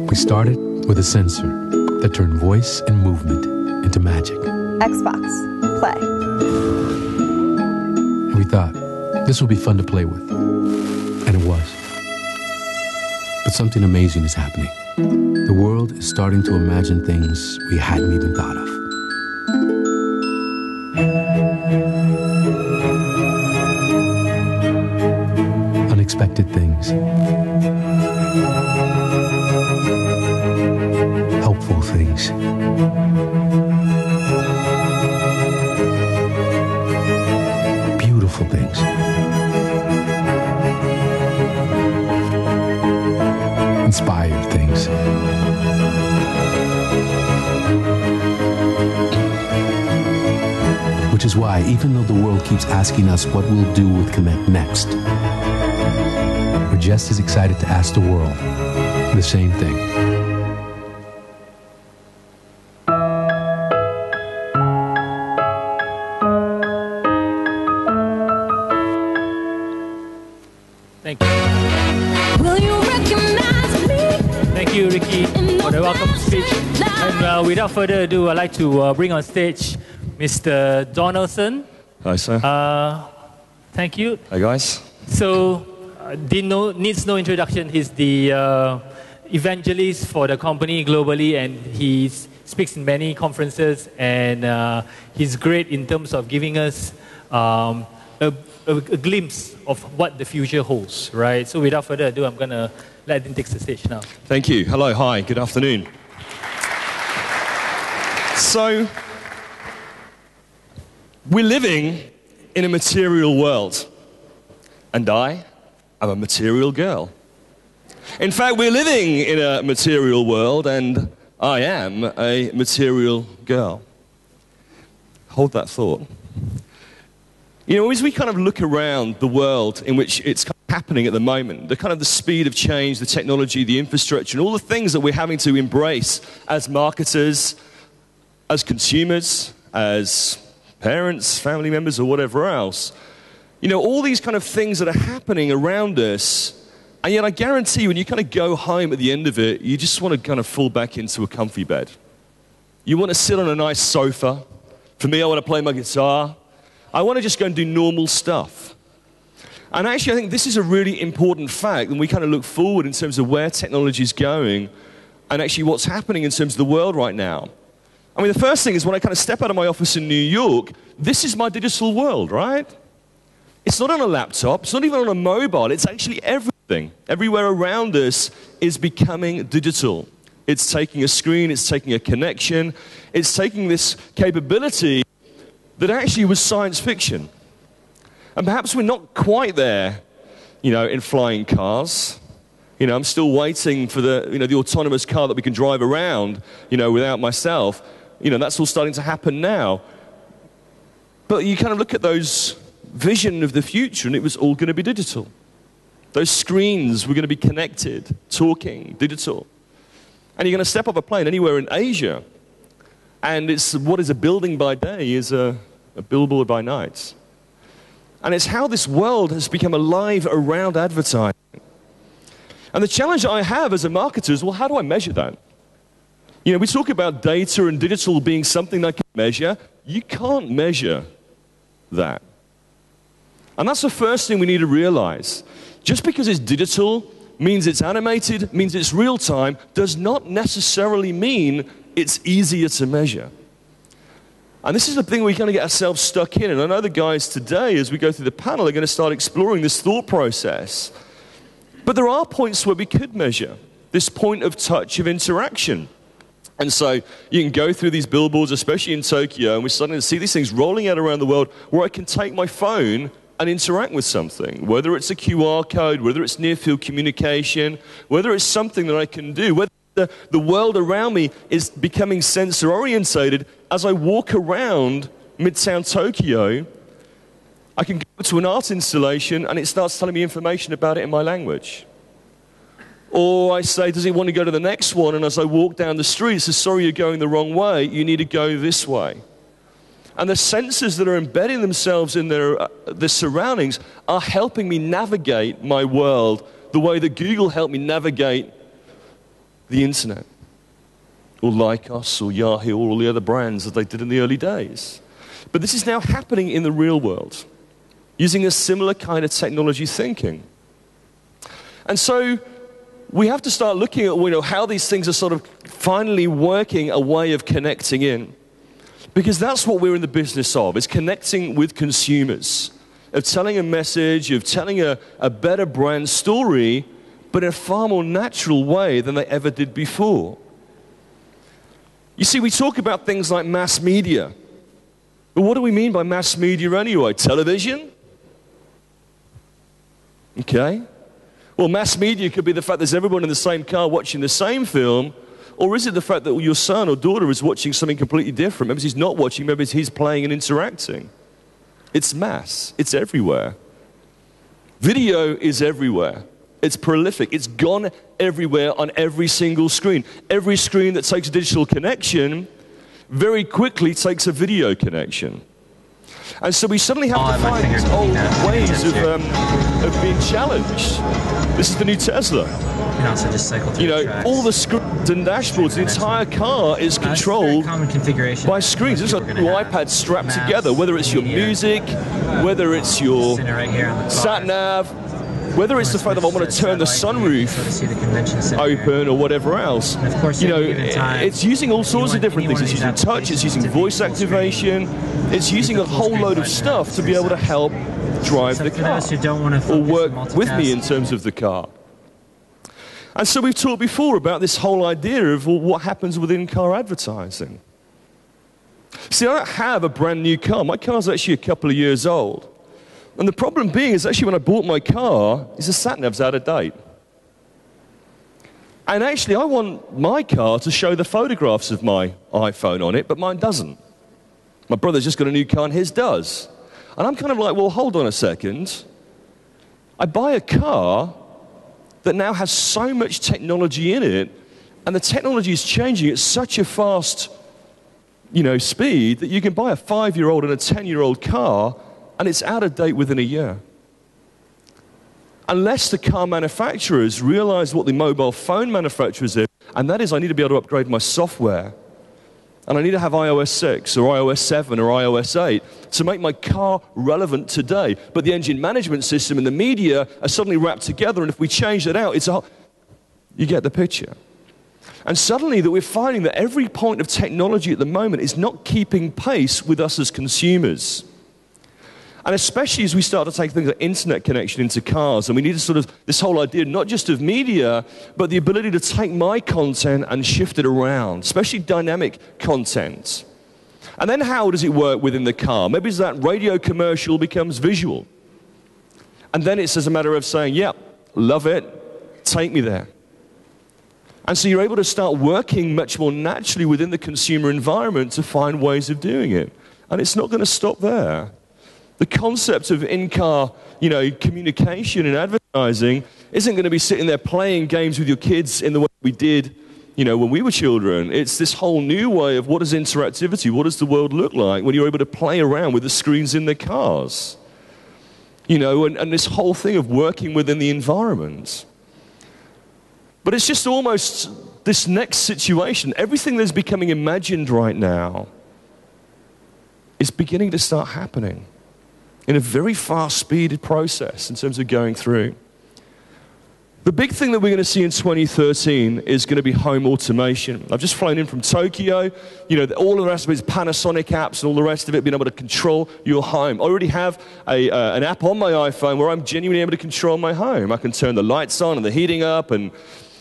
We started with a sensor that turned voice and movement into magic. Xbox, play. And we thought, this will be fun to play with. And it was. But something amazing is happening. The world is starting to imagine things we hadn't even thought of. Unexpected things. Helpful things. Beautiful things. Inspired things. Which is why, even though the world keeps asking us what we'll do with Connect next, we're just as excited to ask the world the same thing. Thank you. Will you recognize me? Thank you, Ricky, for the welcome speech. And without further ado, I'd like to bring on stage Mr. Donaldson. Hi, sir. Thank you. Hi, guys. So, needs no introduction. He's the evangelist for the company globally, and he speaks in many conferences, and he's great in terms of giving us a glimpse of what the future holds, right? So without further ado, I'm going to let him take the stage now. Thank you. Hello, hi, good afternoon. So, we're living in a material world, and I am a material girl. In fact, we're living in a material world, and I am a material girl. Hold that thought. You know, as we kind of look around the world in which it's kind of happening at the moment, the speed of change, the technology, the infrastructure, and all the things that we're having to embrace as marketers, as consumers, as parents, family members, or whatever else. You know, all these kind of things that are happening around us, and yet I guarantee when you kind of go home at the end of it, you just want to kind of fall back into a comfy bed. You want to sit on a nice sofa. For me, I want to play my guitar. I want to just go and do normal stuff. And actually, I think this is a really important fact, and we kind of look forward in terms of where technology is going and actually what's happening in terms of the world right now. I mean, the first thing is when I kind of step out of my office in New York, this is my digital world, right? It's not on a laptop, it's not even on a mobile, it's actually everything. Everywhere around us is becoming digital. It's taking a screen, it's taking a connection, it's taking this capability that actually was science fiction. And perhaps we're not quite there, you know, in flying cars. You know, I'm still waiting for the autonomous car that we can drive around, you know, without myself. You know, that's all starting to happen now. But you kind of look at those vision of the future, and it was all going to be digital. Those screens were going to be connected, talking, digital. And you're going to step off a plane anywhere in Asia, and it's what is a building by day is a billboard by night. And it's how this world has become alive around advertising. And the challenge I have as a marketer is, well, how do I measure that? You know, we talk about data and digital being something that can measure. You can't measure that. And that's the first thing we need to realize. Just because it's digital means it's animated, means it's real time, does not necessarily mean it's easier to measure. And this is the thing we kind of get ourselves stuck in. And I know the guys today, as we go through the panel, are going to start exploring this thought process. But there are points where we could measure this point of touch of interaction. And so you can go through these billboards, especially in Tokyo, and we're starting to see these things rolling out around the world where I can take my phone and interact with something, whether it's a QR code, whether it's near-field communication, whether it's something that I can do, whether the world around me is becoming sensor-orientated. As I walk around Midtown Tokyo, I can go to an art installation and it starts telling me information about it in my language. Or I say, does he want to go to the next one? And as I walk down the street, it says, sorry, you're going the wrong way. You need to go this way. And the sensors that are embedding themselves in their surroundings are helping me navigate my world the way that Google helped me navigate the internet, or like us, or Yahoo, or all the other brands that they did in the early days. But this is now happening in the real world, using a similar kind of technology thinking. And so we have to start looking at how these things are sort of finally working a way of connecting in. Because that's what we're in the business of, is connecting with consumers, of telling a message, of telling a better brand story, but in a far more natural way than they ever did before. You see, we talk about things like mass media. But what do we mean by mass media anyway? Television? Okay. Well, mass media could be the fact there's everyone in the same car watching the same film, or is it the fact that your son or daughter is watching something completely different? Maybe he's not watching, maybe he's playing and interacting. It's mass. It's everywhere. Video is everywhere. It's prolific. It's gone everywhere on every single screen. Every screen that takes a digital connection very quickly takes a video connection. And so we suddenly have to find these old ways of being challenged. This is the new Tesla. You can also just cycle through the tracks. All the screens and dashboards, the entire car is controlled by screens. It's like your iPad strapped together, whether it's your music, whether it's your sat-nav, whether it's the fact that I want to turn the sunroof open or whatever else. It's using all sorts of different things. It's using touch, it's using voice activation, it's using a whole load of stuff to be able to help drive the car or work with me in terms of the car. And so we've talked before about this whole idea of what happens within car advertising. See, I don't have a brand new car. My car's actually a couple of years old. And the problem being is actually when I bought my car, is the sat-nav's out of date. And actually I want my car to show the photographs of my iPhone on it, but mine doesn't. My brother's just got a new car and his does. And I'm kind of like, well, hold on a second. I buy a car that now has so much technology in it, and the technology is changing at such a fast, speed that you can buy a 5-year-old and a 10-year-old car, and it's out of date within a year. Unless the car manufacturers realize what the mobile phone manufacturers do, and that is I need to be able to upgrade my software. And I need to have iOS 6 or iOS 7 or iOS 8 to make my car relevant today. But the engine management system and the media are suddenly wrapped together, and if we change that out, you get the picture. And suddenly that we're finding that every point of technology at the moment is not keeping pace with us as consumers. And especially as we start to take things like internet connection into cars, and we need this whole idea not just of media, but the ability to take my content and shift it around, especially dynamic content. And then how does it work within the car? Maybe it's that radio commercial becomes visual. And then it's as a matter of saying, yeah, love it, take me there. And so you're able to start working much more naturally within the consumer environment to find ways of doing it. And it's not going to stop there. The concept of in-car, communication and advertising isn't going to be sitting there playing games with your kids in the way we did, when we were children. It's this whole new way of what is interactivity, what does the world look like when you're able to play around with the screens in the cars. And this whole thing of working within the environment. But it's just almost this next situation. Everything that's becoming imagined right now is beginning to start happening in a very fast-speeded process in terms of going through. The big thing that we're going to see in 2013 is going to be home automation. I've just flown in from Tokyo. All the rest of it is Panasonic apps and all the rest of it being able to control your home. I already have an app on my iPhone where I'm genuinely able to control my home. I can turn the lights on and the heating up, and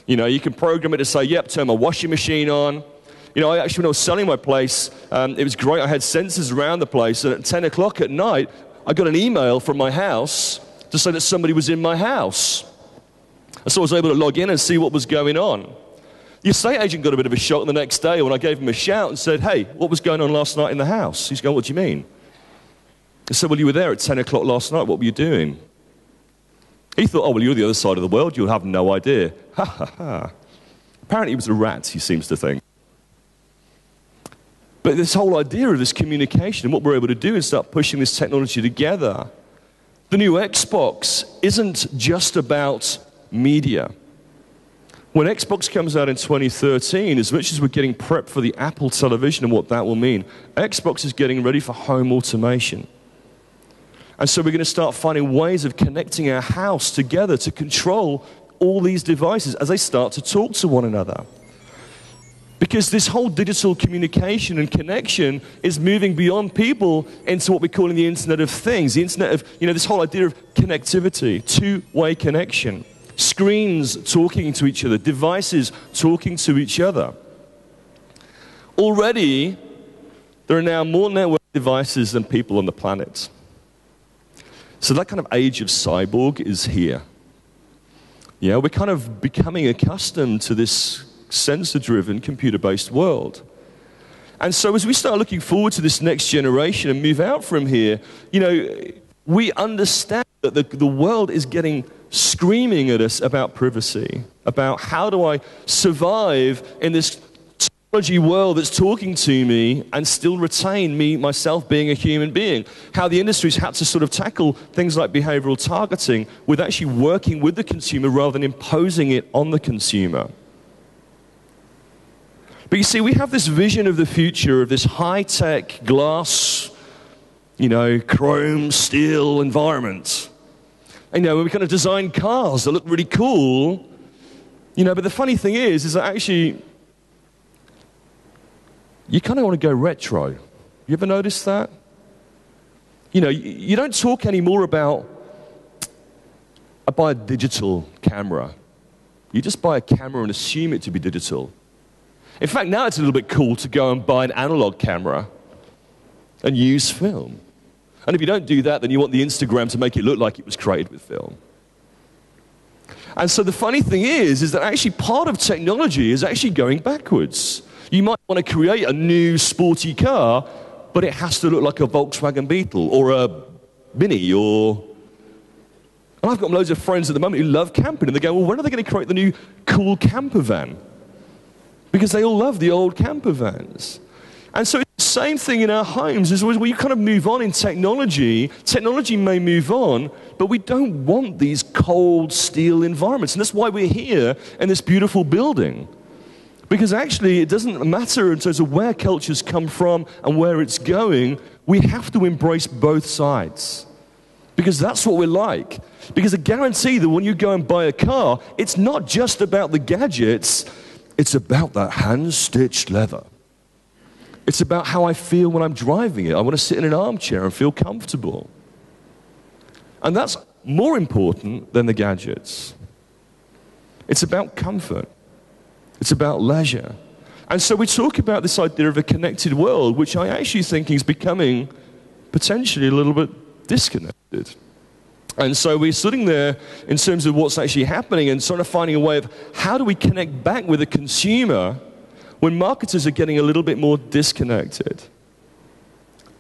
you can program it to say, yep, turn my washing machine on. I actually, when I was selling my place, it was great. I had sensors around the place, and at 10 o'clock at night, I got an email from my house to say that somebody was in my house. And so I was able to log in and see what was going on. The estate agent got a bit of a shock the next day when I gave him a shout and said, hey, what was going on last night in the house? He's going, what do you mean? I said, well, you were there at 10 o'clock last night. What were you doing? He thought, oh, well, you're the other side of the world. You'll have no idea. Ha, ha, ha. Apparently he was a rat, he seems to think. But this whole idea of this communication and what we're able to do is start pushing this technology together. The new Xbox isn't just about media. When Xbox comes out in 2013, as much as we're getting prepped for the Apple television and what that will mean, Xbox is getting ready for home automation. And so we're going to start finding ways of connecting our house together to control all these devices as they start to talk to one another. Because this whole digital communication and connection is moving beyond people into what we're calling the Internet of Things. The Internet of, this whole idea of connectivity, two-way connection. Screens talking to each other, devices talking to each other. Already, there are now more network devices than people on the planet. So that kind of age of cyborg is here. Yeah, we're kind of becoming accustomed to this sensor-driven, computer-based world. And so as we start looking forward to this next generation and move out from here, we understand that the world is getting screaming at us about privacy, about how do I survive in this technology world that's talking to me and still retain myself being a human being. How the industry's had to sort of tackle things like behavioral targeting with actually working with the consumer rather than imposing it on the consumer. But you see, we have this vision of the future of this high-tech glass, chrome, steel environment. And, we kind of design cars that look really cool, but the funny thing is that actually, you kind of want to go retro. You ever notice that? You don't talk anymore about, I buy a digital camera. You just buy a camera and assume it to be digital. In fact, now it's a little bit cool to go and buy an analog camera and use film. And if you don't do that, then you want the Instagram to make it look like it was created with film. And so the funny thing is that actually part of technology is actually going backwards. You might want to create a new sporty car, but it has to look like a Volkswagen Beetle or a Mini or... And I've got loads of friends at the moment who love camping, and they go, well, when are they going to create the new cool camper van? Because they all love the old camper vans. And so it's the same thing in our homes, is where you kind of move on in technology. Technology may move on, but we don't want these cold steel environments. And that's why we're here in this beautiful building. Because actually, it doesn't matter in terms of where cultures come from and where it's going. We have to embrace both sides. Because that's what we're like. Because I guarantee that when you go and buy a car, it's not just about the gadgets. It's about that hand-stitched leather. It's about how I feel when I'm driving it. I want to sit in an armchair and feel comfortable. And that's more important than the gadgets. It's about comfort. It's about leisure. And so we talk about this idea of a connected world, which I actually think is becoming potentially a little bit disconnected. And so we're sitting there in terms of what's actually happening and sort of finding a way of how do we connect back with the consumer when marketers are getting a little bit more disconnected.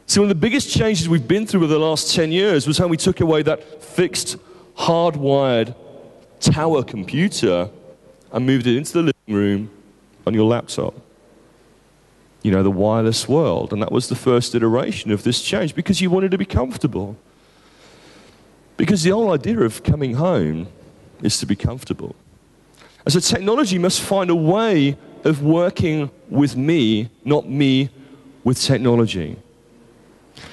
So one of the biggest changes we've been through over the last 10 years was how we took away that fixed, hardwired tower computer and moved it into the living room on your laptop. The wireless world. And that was the first iteration of this change because you wanted to be comfortable. Because the whole idea of coming home is to be comfortable. And so technology must find a way of working with me, not me with technology.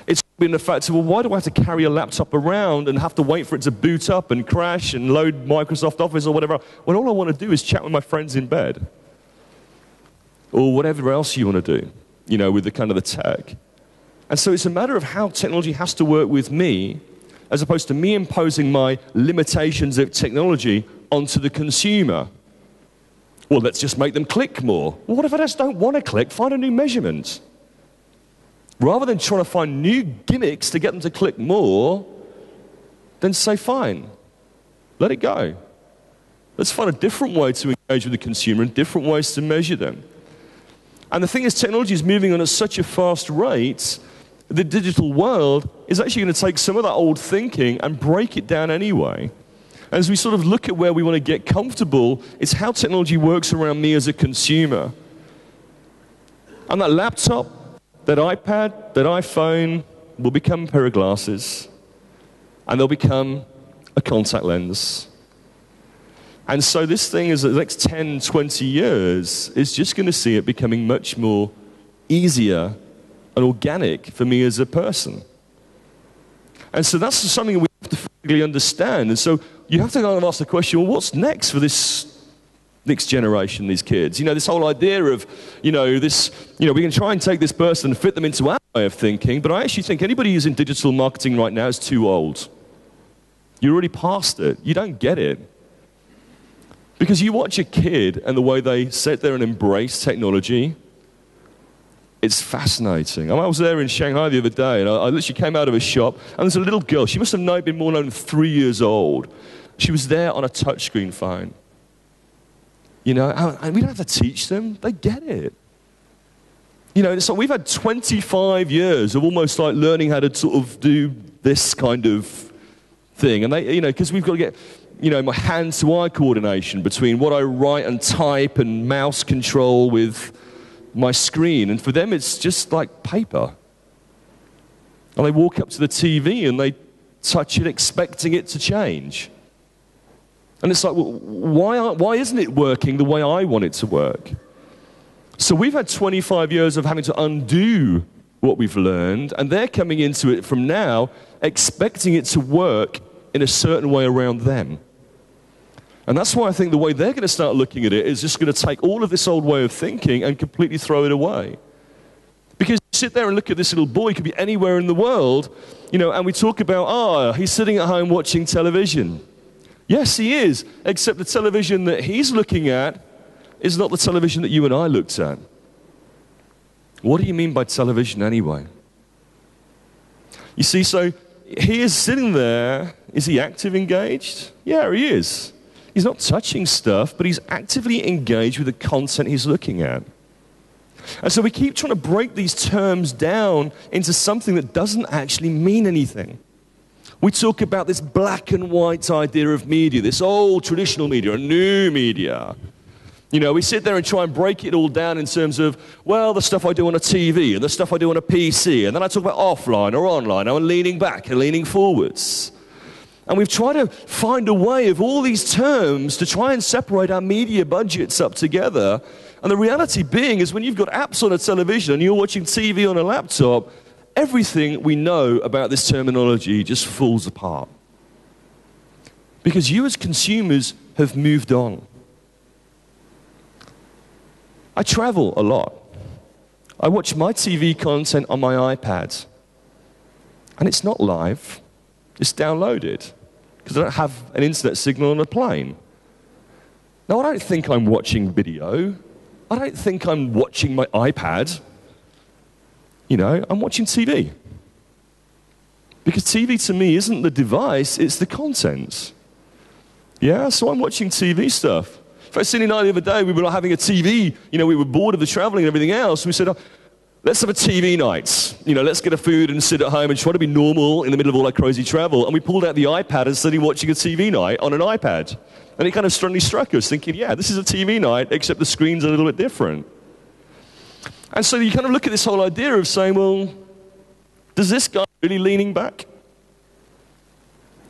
It's been the fact of, well, why do I have to carry a laptop around and have to wait for it to boot up and crash and load Microsoft Office or whatever, when all I want to do is chat with my friends in bed? Or whatever else you want to do, with the kind of the tech. And so it's a matter of how technology has to work with me as opposed to me imposing my limitations of technology onto the consumer. Well, let's just make them click more. Well, what if I just don't want to click? Find a new measurement. Rather than trying to find new gimmicks to get them to click more, then say, fine, let it go. Let's find a different way to engage with the consumer and different ways to measure them. And the thing is, technology is moving on at such a fast rate, the digital world is actually going to take some of that old thinking and break it down anyway. As we sort of look at where we want to get comfortable, it's how technology works around me as a consumer. And that laptop, that iPad, that iPhone will become a pair of glasses. And they'll become a contact lens. And so this thing is the next 10, 20 years is just going to see it becoming much more easier and organic for me as a person. And so that's something we have to fully understand. And so you have to kind of ask the question, well, what's next for this next generation, these kids? You know, this whole idea of, we can try and take this person and fit them into our way of thinking, but I actually think anybody who's in digital marketing right now is too old. You're already past it. You don't get it. Because you watch a kid and the way they sit there and embrace technology, it's fascinating. I was there in Shanghai the other day, and I literally came out of a shop, and there's a little girl. She must have been more than 3 years old. She was there on a touchscreen phone. And we don't have to teach them. They get it. So we've had 25 years of almost like learning how to sort of do this kind of thing. And they, because we've got to get, my hand-to-eye coordination between what I write and type and mouse control with my screen. And for them, it's just like paper. And they walk up to the TV and they touch it expecting it to change. And it's like, well, why isn't it working the way I want it to work? So we've had 25 years of having to undo what we've learned, and they're coming into it from now expecting it to work in a certain way around them. And that's why I think the way they're going to start looking at it is just going to take all of this old way of thinking and completely throw it away. Because you sit there and look at this little boy, he could be anywhere in the world, and we talk about, he's sitting at home watching television. Yes, he is, except the television that he's looking at is not the television that you and I looked at. What do you mean by television anyway? You see, so he is sitting there. Is he active engaged? Yeah, he is. He's not touching stuff, but he's actively engaged with the content he's looking at. And so we keep trying to break these terms down into something that doesn't actually mean anything. We talk about this black and white idea of media, this old traditional media, a new media. We sit there and try and break it all down in terms of, well, the stuff I do on a TV and the stuff I do on a PC, and then I talk about offline or online, and I'm leaning back and leaning forwards. And we've tried to find a way of all these terms to try and separate our media budgets up together. And the reality being is when you've got apps on a television and you're watching TV on a laptop, everything we know about this terminology just falls apart. Because you as consumers have moved on. I travel a lot. I watch my TV content on my iPad. And it's not live. It's downloaded. Because I don't have an internet signal on a plane. Now, I don't think I'm watching video. I don't think I'm watching my iPad. I'm watching TV. Because TV to me isn't the device, it's the content. Yeah, so I'm watching TV stuff. In fact, Cindy and I the other day, we were having a TV, we were bored of the traveling and everything else. We said, let's have a TV night. Let's get a food and sit at home and try to be normal in the middle of all that crazy travel. And we pulled out the iPad and started watching a TV night on an iPad. And it kind of strongly struck us, thinking, yeah, this is a TV night, except the screen's a little bit different. And so you kind of look at this whole idea of saying, well, does this guy really leaning back?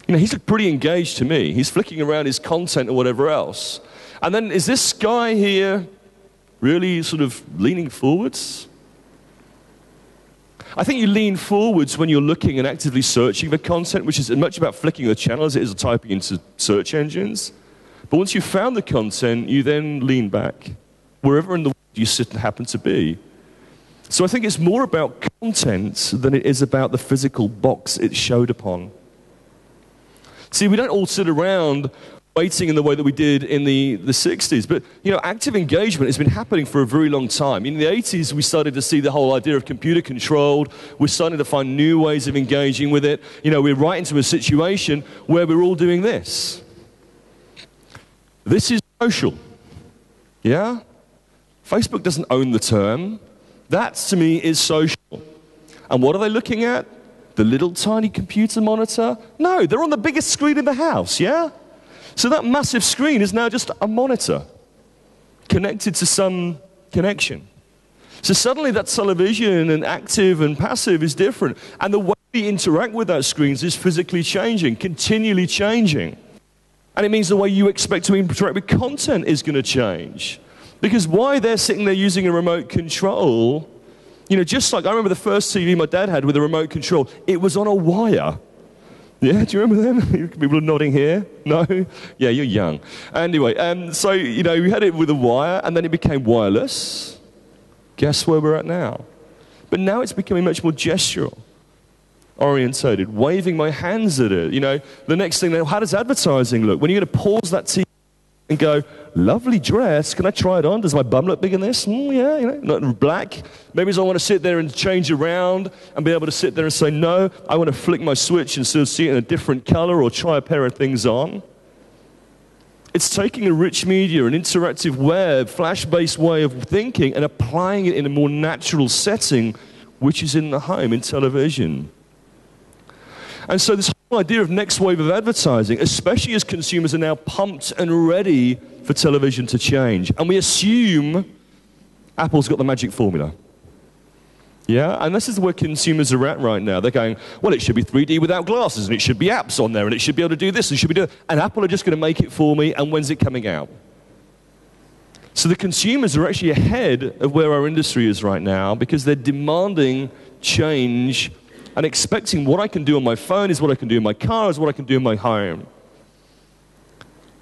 He's pretty engaged to me. He's flicking around his content or whatever else. And then is this guy here really sort of leaning forwards? I think you lean forwards when you're looking and actively searching for content, which is as much about flicking the channel as it is typing into search engines. But once you've found the content, you then lean back, wherever in the world you sit and happen to be. So I think it's more about content than it is about the physical box it showed upon. See, we don't all sit around waiting in the way that we did in the 60s. But, active engagement has been happening for a very long time. In the 80s, we started to see the whole idea of computer controlled. We're starting to find new ways of engaging with it. We're right into a situation where we're all doing this. This is social. Yeah? Facebook doesn't own the term. That, to me, is social. And what are they looking at? The little tiny computer monitor? No, they're on the biggest screen in the house, yeah? So that massive screen is now just a monitor connected to some connection. So suddenly that television and active and passive is different. And the way we interact with those screens is physically changing, continually changing. And it means the way you expect to interact with content is going to change. Because why they're sitting there using a remote control, you know, just like I remember the first TV my dad had with a remote control, it was on a wire. Yeah, do you remember them? People are nodding here. No? Yeah, you're young. Anyway, so, you know, we had it with a wire, and then it became wireless. Guess where we're at now? But now it's becoming much more gestural orientated, waving my hands at it. You know, the next thing, how does advertising look? When you're going to pause that TV and go, lovely dress, can I try it on? Does my bum look big in this? Yeah, you know, not black. Maybe I want to sit there and change around and be able to sit there and say, no, I want to flick my switch and still see it in a different color or try a pair of things on. It's taking a rich media, an interactive web, flash-based way of thinking and applying it in a more natural setting, which is in the home, in television. And so this whole idea of next wave of advertising, especially as consumers are now pumped and ready for television to change. And we assume Apple's got the magic formula. Yeah, and this is where consumers are at right now. They're going, well, it should be 3D without glasses, and it should be apps on there, and it should be able to do this, and it should be doing, and Apple are just going to make it for me, and when's it coming out? So the consumers are actually ahead of where our industry is right now because they're demanding change and expecting what I can do on my phone is what I can do in my car, is what I can do in my home.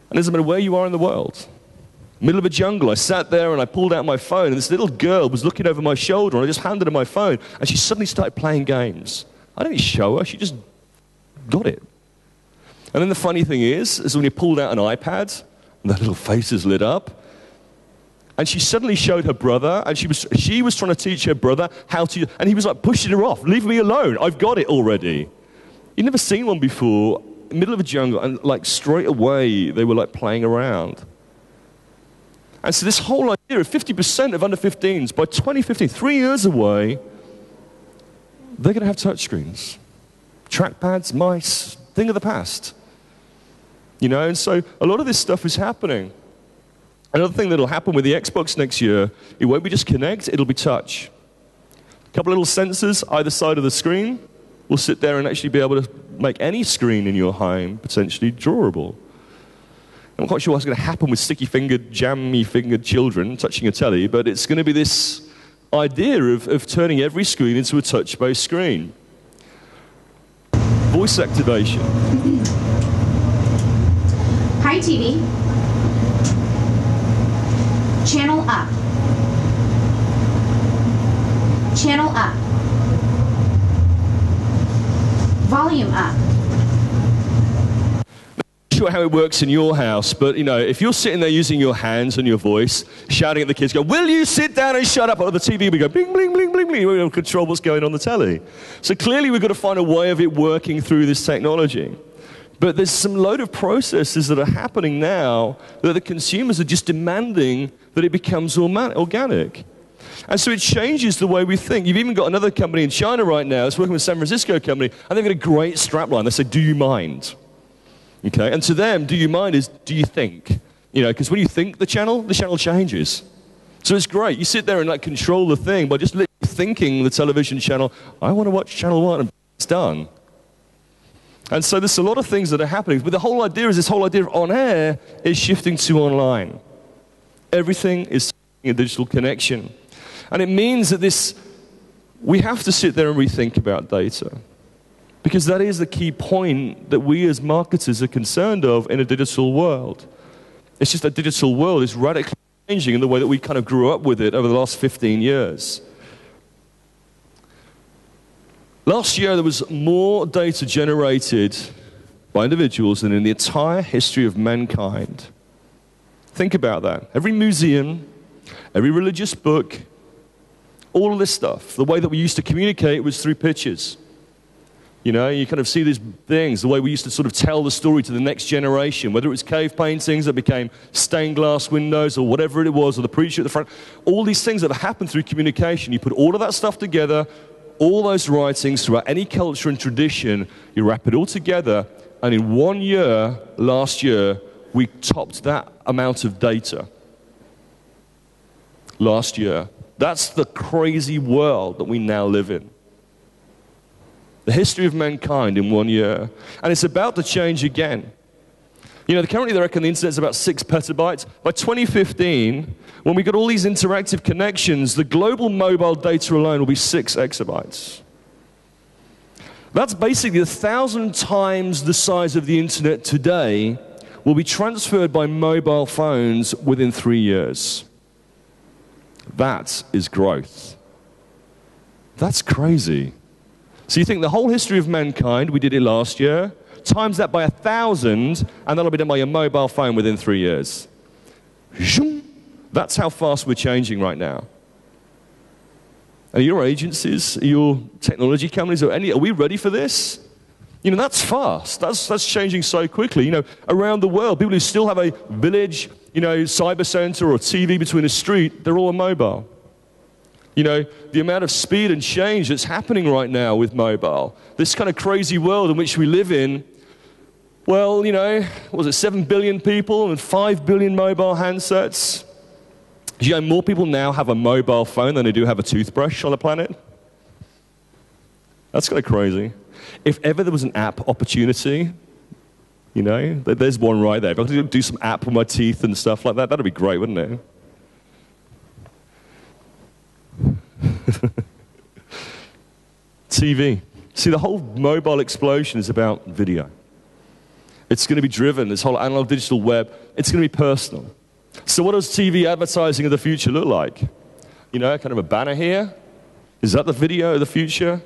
And it doesn't matter where you are in the world. Middle of a jungle, I sat there and I pulled out my phone, and this little girl was looking over my shoulder, and I just handed her my phone, and she suddenly started playing games. I didn't show her, she just got it. And then the funny thing is when you pulled out an iPad, and that little face is lit up, and she suddenly showed her brother, and she was trying to teach her brother how to, and he was like pushing her off, leave me alone, I've got it already. You'd never seen one before, in the middle of a jungle, and like straight away, they were like playing around. And so this whole idea of 50% of under 15s by 2015, 3 years away, they're going to have touchscreens. Trackpads, mice, thing of the past. You know, and so a lot of this stuff is happening. Another thing that'll happen with the Xbox next year, it won't be just Connect, it'll be touch. A couple of little sensors either side of the screen will sit there and actually be able to make any screen in your home potentially drawable. I'm not quite sure what's going to happen with sticky-fingered, jammy-fingered children touching a telly, but it's going to be this idea of turning every screen into a touch-based screen. Voice activation. Hi, TV. Channel up. Channel up. Volume up. Sure how it works in your house, but you know, if you're sitting there using your hands and your voice, shouting at the kids, go, will you sit down and shut up? Or the TV will be going, bling, bling, bling, bling, bling. We don't control what's going on the telly. So clearly we've got to find a way of it working through this technology. But there's some load of processes that are happening now that the consumers are just demanding that it becomes organic. And so it changes the way we think. You've even got another company in China right now that's working with a San Francisco company, and they've got a great strapline. They say, do you mind? Okay, and to them, do you mind is, do you think? You know, because when you think the channel changes. So it's great. You sit there and like control the thing by just literally thinking the television channel, I want to watch channel 1, and it's done. And so there's a lot of things that are happening. But the whole idea is this whole idea of on air is shifting to online. Everything is a digital connection. And it means that we have to sit there and rethink about data. Because that is the key point that we as marketers are concerned of in a digital world. It's just that digital world is radically changing in the way that we kind of grew up with it over the last 15 years. Last year, there was more data generated by individuals than in the entire history of mankind. Think about that. Every museum, every religious book, all of this stuff, the way that we used to communicate was through pictures. You know, you kind of see these things, the way we used to sort of tell the story to the next generation, whether it was cave paintings that became stained glass windows or whatever it was, or the preacher at the front. All these things that have happened through communication, you put all of that stuff together, all those writings throughout any culture and tradition, you wrap it all together, and in 1 year, last year, we topped that amount of data. Last year. That's the crazy world that we now live in. The history of mankind in 1 year. And it's about to change again. You know, currently they reckon the internet's about 6 petabytes. By 2015, when we got all these interactive connections, the global mobile data alone will be 6 exabytes. That's basically 1,000 times the size of the internet today will be transferred by mobile phones within 3 years. That is growth. That's crazy. So you think the whole history of mankind, we did it last year, times that by 1,000, and that'll be done by your mobile phone within 3 years. That's how fast we're changing right now. Are your agencies, are your technology companies, are we ready for this? You know, that's fast. That's changing so quickly. You know, around the world, people who still have a village, you know, cyber center or TV between a street, they're all on mobile. You know, the amount of speed and change that's happening right now with mobile, this kind of crazy world in which we live in, well, you know, what was it 7 billion people and 5 billion mobile handsets? Do you know more people now have a mobile phone than they do have a toothbrush on the planet? That's kind of crazy. If ever there was an app opportunity, you know, there's one right there. If I could do some app with my teeth and stuff like that, that'd be great, wouldn't it? TV. See, the whole mobile explosion is about video. It's going to be driven, this whole analog digital web, it's going to be personal. So what does TV advertising of the future look like? You know, kind of a banner here. Is that the video of the future?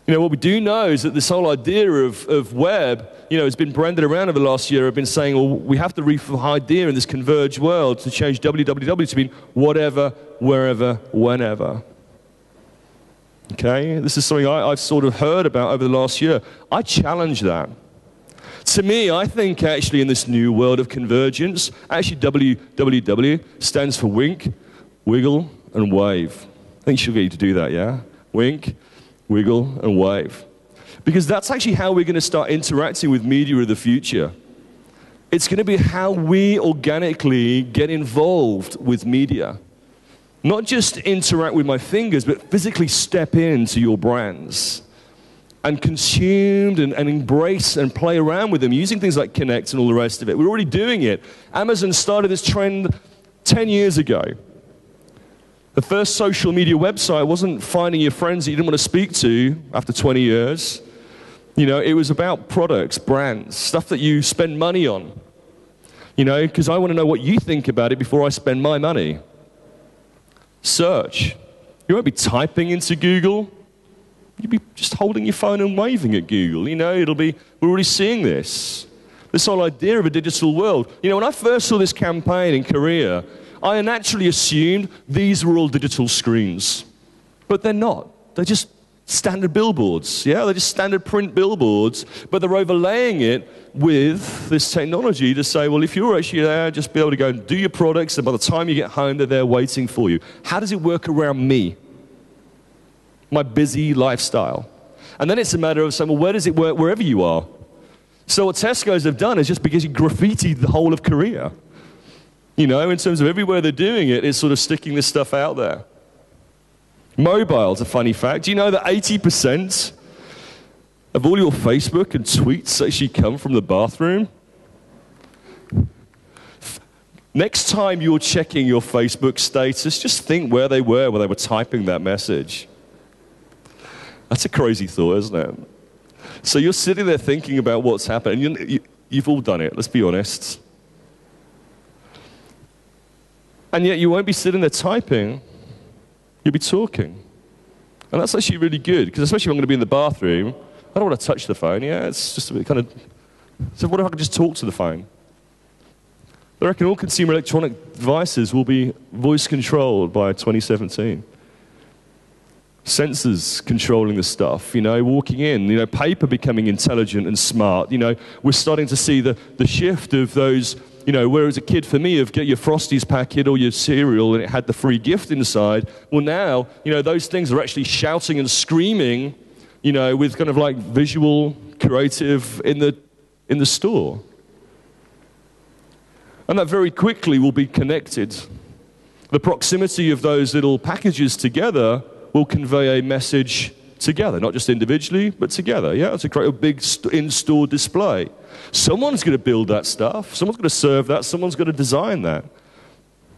You know, what we do know is that this whole idea of web, you know, has been branded around over the last year. I've been saying, well, we have to idea in this converged world to change www to mean whatever, wherever, whenever. Okay? This is something I've sort of heard about over the last year. I challenge that. To me, I think actually in this new world of convergence, actually WWW stands for wink, wiggle, and wave. I think she'll get you to do that, yeah? Wink, wiggle, and wave. Because that's actually how we're going to start interacting with media of the future. It's going to be how we organically get involved with media. Not just interact with my fingers, but physically step into your brands and consumed and embrace and play around with them using things like Connect and all the rest of it. We're already doing it. Amazon started this trend 10 years ago. The first social media website wasn't finding your friends that you didn't want to speak to after 20 years. You know, it was about products, brands, stuff that you spend money on. You know, because I want to know what you think about it before I spend my money. Search. You won't be typing into Google. You'll be just holding your phone and waving at Google. You know, we're already seeing this. This whole idea of a digital world. You know, when I first saw this campaign in Korea, I naturally assumed these were all digital screens. But they're not. They're just standard billboards. Yeah, they're just standard print billboards, but they're overlaying it with this technology to say, well, if you're actually there, just be able to go and do your products, and by the time you get home, they're there waiting for you. How does it work around me? My busy lifestyle. And then it's a matter of saying, well, where does it work wherever you are? So what Tesco's have done is just because you graffitied the whole of Korea. You know, in terms of everywhere they're doing it, it's sort of sticking this stuff out there. Mobile's a funny fact. Do you know that 80% of all your Facebook and tweets actually come from the bathroom? Next time you're checking your Facebook status, just think where they were when they were typing that message. That's a crazy thought, isn't it? So you're sitting there thinking about what's happening. You've all done it, let's be honest. And yet you won't be sitting there typing. You'll be talking. And that's actually really good, because especially if I'm going to be in the bathroom, I don't want to touch the phone. Yeah, it's just a bit kind of... So what if I could just talk to the phone? I reckon all consumer electronic devices will be voice controlled by 2017. Sensors controlling the stuff, you know, walking in, you know, paper becoming intelligent and smart. You know, we're starting to see the shift of those, you know, where as a kid for me of get your Frosties packet or your cereal and it had the free gift inside. Well now, you know, those things are actually shouting and screaming, you know, with kind of like visual, creative in the store. And that very quickly will be connected. The proximity of those little packages together will convey a message together, not just individually, but together. Yeah, to create a big in-store display. Someone's going to build that stuff. Someone's going to serve that. Someone's going to design that.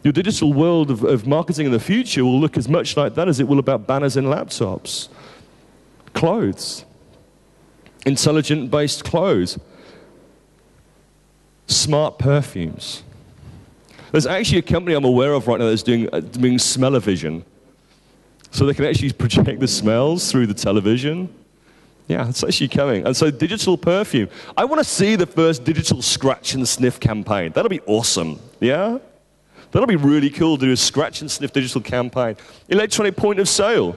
Your digital world of marketing in the future will look as much like that as it will about banners and laptops. Clothes. Intelligent-based clothes. Smart perfumes. There's actually a company I'm aware of right now that's doing smell-o-vision. So they can actually project the smells through the television. Yeah, it's actually coming. And so digital perfume. I want to see the first digital scratch and sniff campaign. That'll be awesome. Yeah? That'll be really cool to do a scratch and sniff digital campaign. Electronic point of sale.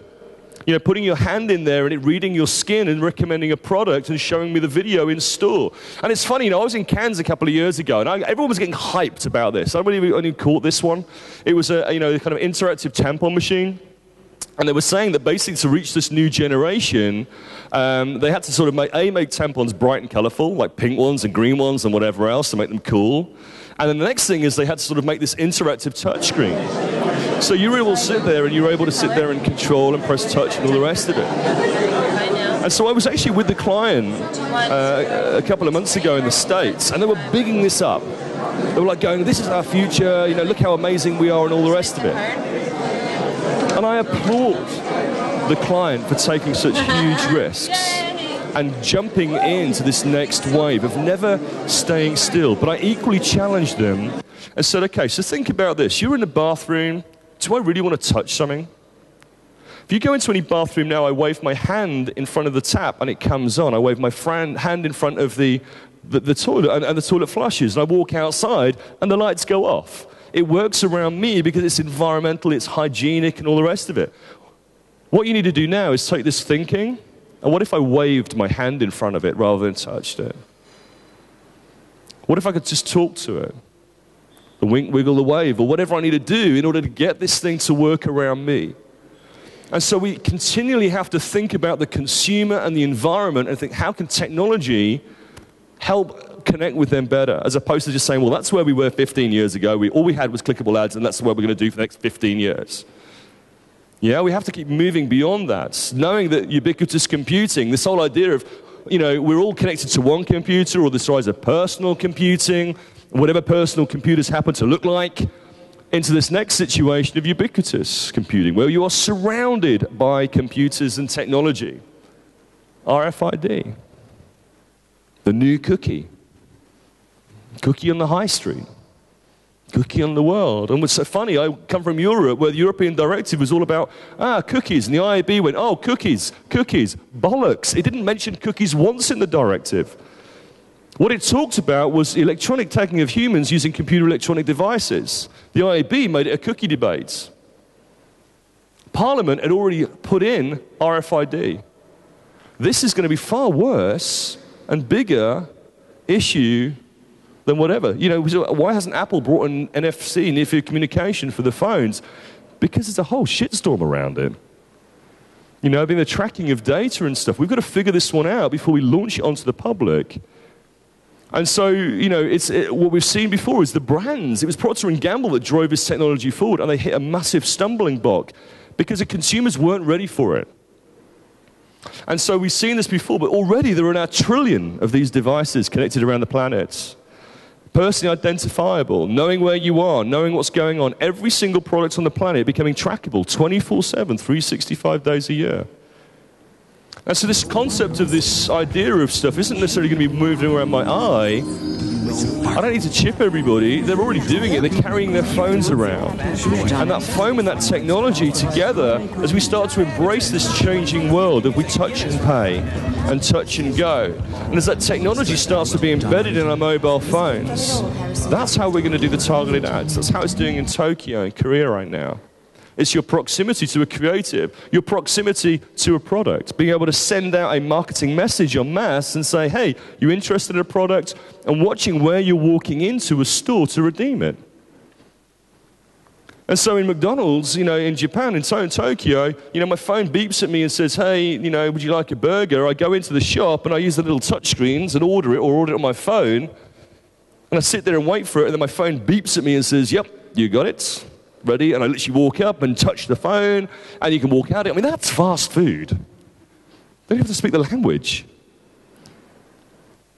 You know, putting your hand in there and it reading your skin and recommending a product and showing me the video in store. And it's funny, you know, I was in Cannes a couple of years ago and everyone was getting hyped about this. I really only caught this one. It was a kind of interactive tampon machine. And they were saying that basically to reach this new generation, they had to sort of make tampons bright and colorful, like pink ones and green ones and whatever else to make them cool. And then the next thing is they had to sort of make this interactive touchscreen. So you were able to sit there and you were able to sit there and control and press touch and all the rest of it. And so I was actually with the client a couple of months ago in the States, and they were bigging this up. They were like going, this is our future, you know, look how amazing we are and all the rest of it. And I applaud the client for taking such huge risks and jumping into this next wave of never staying still. But I equally challenged them and said, okay, so think about this. You're in the bathroom. Do I really want to touch something? If you go into any bathroom now, I wave my hand in front of the tap and it comes on. I wave my hand in front of the toilet and the toilet flushes. And I walk outside and the lights go off. It works around me because it's environmental, it's hygienic, and all the rest of it. What you need to do now is take this thinking, and what if I waved my hand in front of it rather than touched it? What if I could just talk to it? The wink, wiggle, the wave, or whatever I need to do in order to get this thing to work around me. And so we continually have to think about the consumer and the environment and think, how can technology help connect with them better, as opposed to just saying, well, that's where we were 15 years ago. All we had was clickable ads, and that's what we're going to do for the next 15 years. Yeah, we have to keep moving beyond that, knowing that ubiquitous computing, this whole idea of, you know, we're all connected to one computer, or this rise of personal computing, whatever personal computers happen to look like, into this next situation of ubiquitous computing, where you are surrounded by computers and technology. RFID. The new cookie. Cookie on the high street. Cookie on the world. And what's so funny, I come from Europe, where the European directive was all about, cookies. And the IAB went, oh, cookies, bollocks. It didn't mention cookies once in the directive. What it talked about was electronic tagging of humans using computer electronic devices. The IAB made it a cookie debate. Parliament had already put in RFID. This is going to be far worse and bigger issue than whatever. You know, why hasn't Apple brought an NFC, near field communication, for the phones? Because there's a whole shitstorm around it. You know, the tracking of data and stuff. We've got to figure this one out before we launch it onto the public. And so, you know, what we've seen before is the brands. It was Procter & Gamble that drove this technology forward, and they hit a massive stumbling block because the consumers weren't ready for it. And so we've seen this before, but already there are now 1 trillion of these devices connected around the planet. Personally identifiable, knowing where you are, knowing what's going on. Every single product on the planet becoming trackable 24/7, 365 days a year. And so this concept of this idea of stuff isn't necessarily going to be moving around my eye. I don't need to chip everybody. They're already doing it. They're carrying their phones around. And that phone and that technology together, as we start to embrace this changing world of we touch and pay and touch and go, and as that technology starts to be embedded in our mobile phones, that's how we're going to do the targeted ads. That's how it's doing in Tokyo and Korea right now. It's your proximity to a creative, your proximity to a product, being able to send out a marketing message en masse and say, hey, you interested in a product? And watching where you're walking into a store to redeem it. And so in McDonald's, you know, in Japan, in Tokyo, you know, my phone beeps at me and says, hey, you know, would you like a burger? I go into the shop and I use the little touch screens and order it, or order it on my phone. And I sit there and wait for it, and then my phone beeps at me and says, yep, you got it. Ready? And I literally walk up and touch the phone, and you can walk out. I mean, that's fast food. They don't have to speak the language.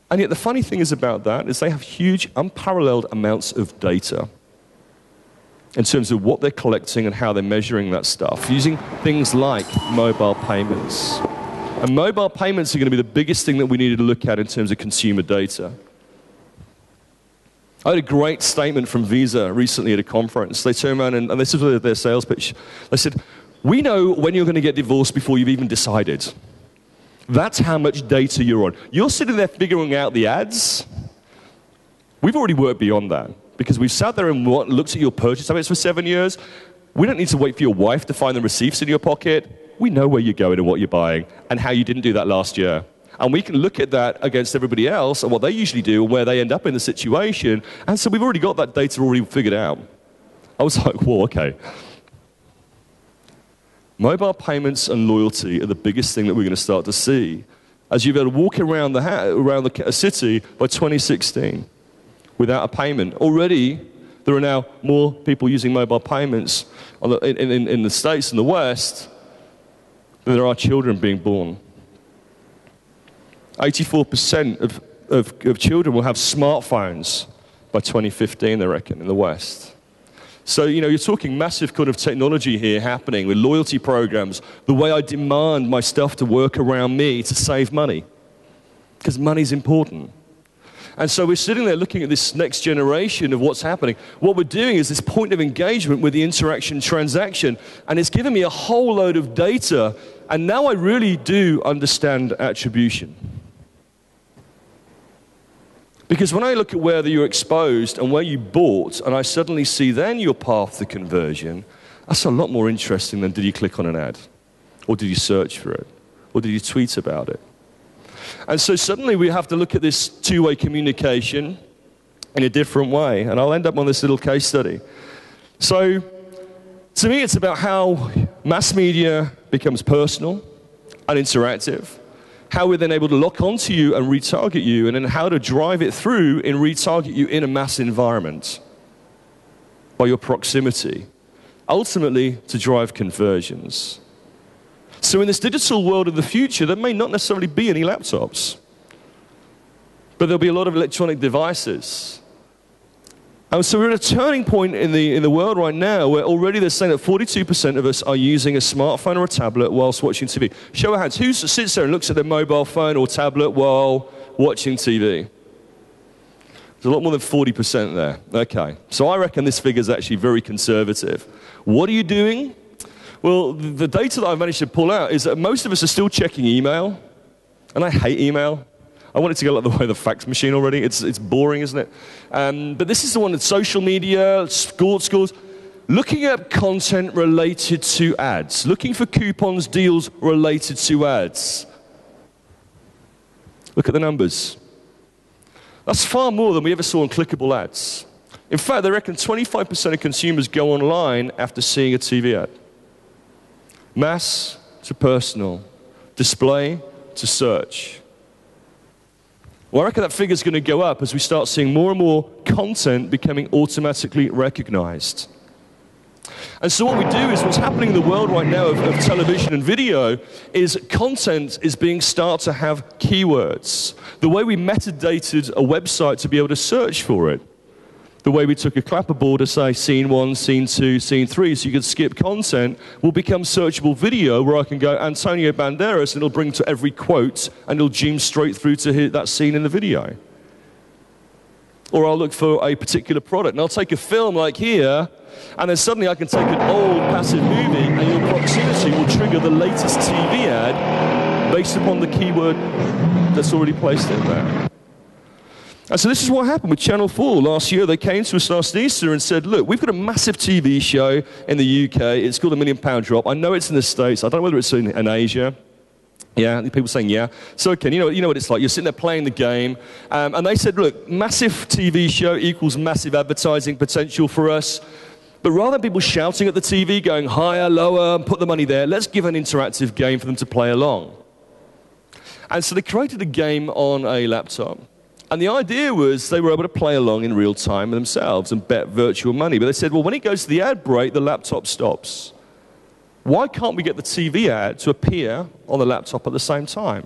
And yet the funny thing is about that is they have huge, unparalleled amounts of data in terms of what they're collecting and how they're measuring that stuff, using things like mobile payments. And mobile payments are going to be the biggest thing that we need to look at in terms of consumer data. I had a great statement from Visa recently at a conference. They turned around, and this is their sales pitch. They said, "We know when you're going to get divorced before you've even decided. That's how much data you're on. You're sitting there figuring out the ads. We've already worked beyond that because we've sat there and looked at your purchase habits for 7 years. We don't need to wait for your wife to find the receipts in your pocket. We know where you're going and what you're buying and how you didn't do that last year. And we can look at that against everybody else and what they usually do and where they end up in the situation. And so we've already got that data already figured out." I was like, whoa, okay. Mobile payments and loyalty are the biggest thing that we're going to start to see as you're able to walk around the city by 2016 without a payment. Already, there are now more people using mobile payments in the States and the West than there are children being born. 84% of children will have smartphones by 2015, they reckon, in the West. So, you're talking massive kind of technology here happening with loyalty programs, the way I demand my stuff to work around me to save money, because money's important. And so we're sitting there looking at this next generation of what's happening. What we're doing is this point of engagement with the interaction transaction, and it's given me a whole load of data, and now I really do understand attribution. Because when I look at where you're exposed and where you bought, and I suddenly see then your path to conversion, that's a lot more interesting than did you click on an ad? Or did you search for it? Or did you tweet about it? And so suddenly we have to look at this two-way communication in a different way. And I'll end up on this little case study. So to me, it's about how mass media becomes personal and interactive, how we're then able to lock onto you and retarget you, and then how to drive it through and retarget you in a mass environment by your proximity, ultimately to drive conversions. So in this digital world of the future, there may not necessarily be any laptops, but there'll be a lot of electronic devices. And so we're at a turning point in the world right now where already they're saying that 42% of us are using a smartphone or a tablet whilst watching TV. Show of hands, who sits there and looks at their mobile phone or tablet while watching TV? There's a lot more than 40% there. Okay, so I reckon this figure is actually very conservative. What are you doing? Well, the data that I've managed to pull out is that most of us are still checking email, and I hate email. I want it to go like the way of the fax machine already. It's boring, isn't it? But this is the one that's social media, schools, looking at content related to ads, looking for coupons, deals related to ads. Look at the numbers. That's far more than we ever saw in clickable ads. In fact, they reckon 25% of consumers go online after seeing a TV ad. Mass to personal, display to search. Well, I reckon that figure's going to go up as we start seeing more and more content becoming automatically recognized. And so what we do is what's happening in the world right now of television and video is content is being started to have keywords. The way we metadated a website to be able to search for it. The way we took a clapperboard to say scene 1, scene 2, scene 3, so you could skip content, will become searchable video where I can go Antonio Banderas and it'll bring to every quote and it'll zoom straight through to that scene in the video. Or I'll look for a particular product and I'll take a film like here and then suddenly I can take an old passive movie and your proximity will trigger the latest TV ad based upon the keyword that's already placed in there. And so this is what happened with Channel 4 last year. They came to us last Easter and said, look, we've got a massive TV show in the UK. It's called £1 Million Drop. I know it's in the States. I don't know whether it's in Asia. Yeah, people saying yeah. So, okay, you know what it's like. You're sitting there playing the game. And they said, look, massive TV show equals massive advertising potential for us. But rather than people shouting at the TV, going higher, lower, put the money there, let's give an interactive game for them to play along. And so they created a game on a laptop. And the idea was they were able to play along in real time themselves and bet virtual money. But they said, well, when it goes to the ad break, the laptop stops. Why can't we get the TV ad to appear on the laptop at the same time?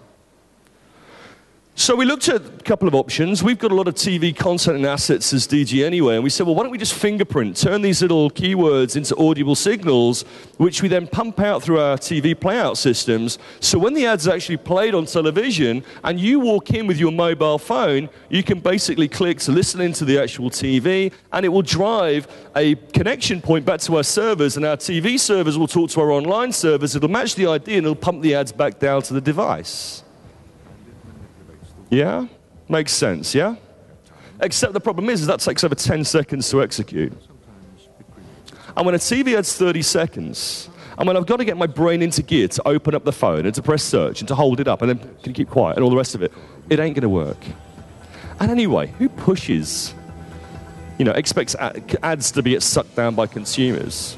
So we looked at a couple of options. We've got a lot of TV content and assets as DG anyway, and we said, well, why don't we just fingerprint, turn these little keywords into audible signals, which we then pump out through our TV playout systems, so when the ad's actually played on television, and you walk in with your mobile phone, you can basically click to listen into the actual TV, and it will drive a connection point back to our servers, and our TV servers will talk to our online servers. It'll match the ID, and it'll pump the ads back down to the device. Yeah? Makes sense, yeah? Except the problem is that takes over 10 seconds to execute. And when a TV ad's 30 seconds, and when I've got to get my brain into gear to open up the phone and to press search and to hold it up and then can you keep quiet and all the rest of it, it ain't going to work. And anyway, who pushes, expects ads to get sucked down by consumers?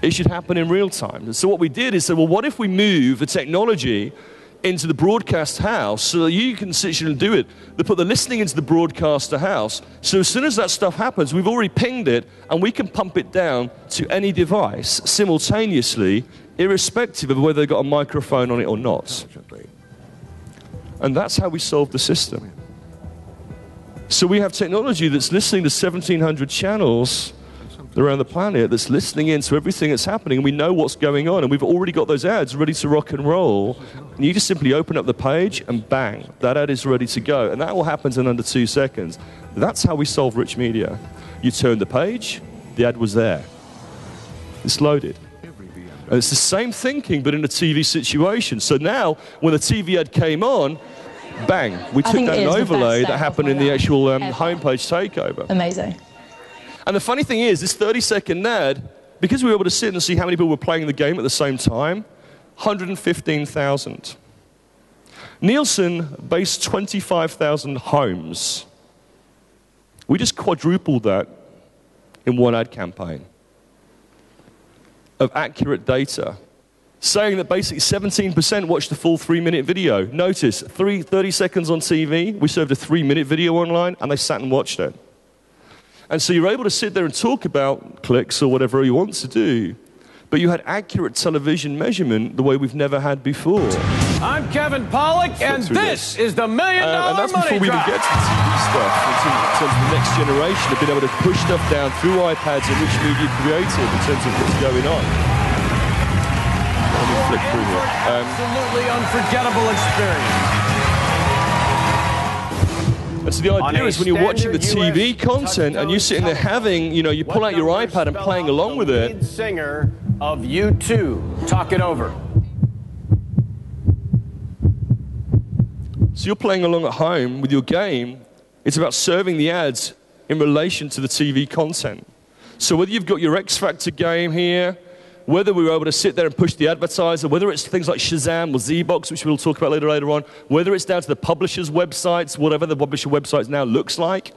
It should happen in real time. So what we did is say, well, what if we move the technology into the broadcast house so that you can sit and do it. They put the listening into the broadcaster house. So as soon as that stuff happens, we've already pinged it, and we can pump it down to any device simultaneously, irrespective of whether they've got a microphone on it or not. And that's how we solved the system. So we have technology that's listening to 1,700 channels around the planet, that's listening in to everything that's happening, and we know what's going on, and we've already got those ads ready to rock and roll, and you just simply open up the page and bang, that ad is ready to go, and that will happen in under 2 seconds. That's how we solve rich media. You turn the page, the ad was there. It's loaded. And it's the same thinking, but in a TV situation. So now, when the TV ad came on, bang, we took that overlay that happened in the actual homepage takeover. Amazing. And the funny thing is, this 30-second ad, because we were able to sit and see how many people were playing the game at the same time, 115,000. Nielsen based 25,000 homes. We just quadrupled that in one ad campaign of accurate data, saying that basically 17% watched the full 3-minute video. Notice, 30 seconds on TV, we served a 3-minute video online, and they sat and watched it. And so you're able to sit there and talk about clicks or whatever you want to do, but you had accurate television measurement the way we've never had before. I'm Kevin Pollak, and this is the $1 Million And that's before we even get to the TV stuff, in terms of the next generation of being able to push stuff down through iPads and rich media creative in terms of what's going on. Let me flick through here. Absolutely unforgettable experience. And so the idea is when you're watching the TV content and you're sitting there having, you pull out your iPad and playing along with it. Singer of U2, Talk It Over. So you're playing along at home with your game. It's about serving the ads in relation to the TV content. So whether you've got your X Factor game here, whether we were able to sit there and push the advertiser, whether it's things like Shazam or Z-Box, which we'll talk about later on, whether it's down to the publisher's websites, whatever the publisher website now looks like,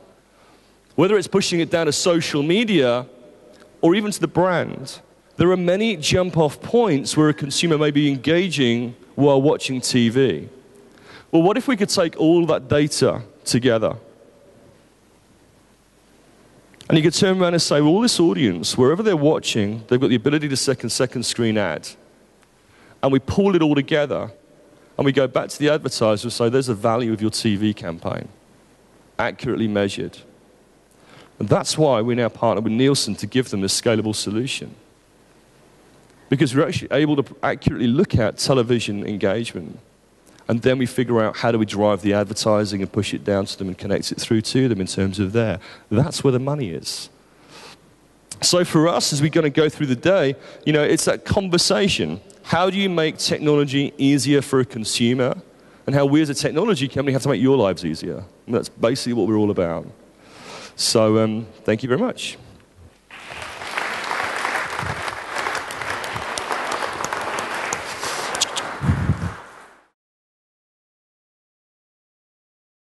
whether it's pushing it down to social media, or even to the brand, there are many jump-off points where a consumer may be engaging while watching TV. Well, what if we could take all that data together? And you could turn around and say, well, all this audience, wherever they're watching, they've got the ability to second screen ad. And we pull it all together, and we go back to the advertiser and say, there's the value of your TV campaign, accurately measured. And that's why we now partner with Nielsen to give them this scalable solution. Because we're actually able to accurately look at television engagement. And then we figure out how do we drive the advertising and push it down to them and connect it through to them in terms of there. That's where the money is. So for us, as we're going to go through the day, it's that conversation. How do you make technology easier for a consumer? And how we as a technology company have to make your lives easier. And that's basically what we're all about. So thank you very much.